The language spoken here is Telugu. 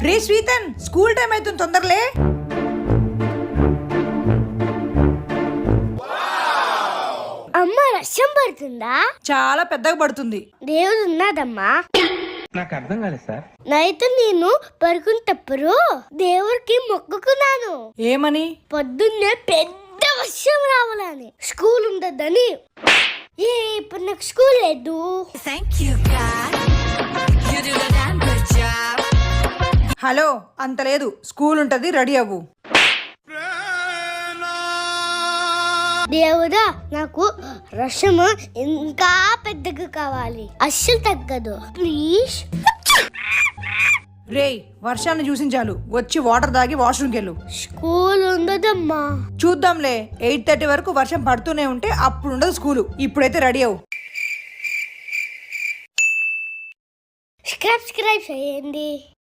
రే శ్రీతన్, స్కూల్ టైం అవుతుంది, తొందరలే. అమ్మ వర్షం పడుతుందా? చాలా పెద్దగా పడుతుంది. దేవుడు ఉన్నాదమ్మా. నాకు అర్థం కాలేదు సార్. నైట్ నేను పడుకునేటప్పుడు దేవుడికి మొక్కుకున్నాను. ఏమని? పొద్దున్నే పెద్ద వర్షం రావాలని, స్కూల్ ఉండదని. ఇప్పుడు నాకు స్కూల్ లేదు. హలో, అంత లేదు, స్కూల్ ఉంటది, రెడీ అవ్వు. దేవుడా, నాకు వర్షం ఇంకా పెద్దగా కావాలి, అస్సలు తగ్గదు ప్లీజ్. రే, వర్షాన్ని చూసించాలు, వచ్చి వాటర్ తాగి వాష్రూమ్కి వెళ్ళు. స్కూల్ ఉండదమ్మా. చూద్దాంలే, 8:30 వరకు వర్షం పడుతూనే ఉంటే అప్పుడు ఉండదు స్కూలు. ఇప్పుడైతే రెడీ అవ్వు. సబ్స్క్రైబ్ చేయండి.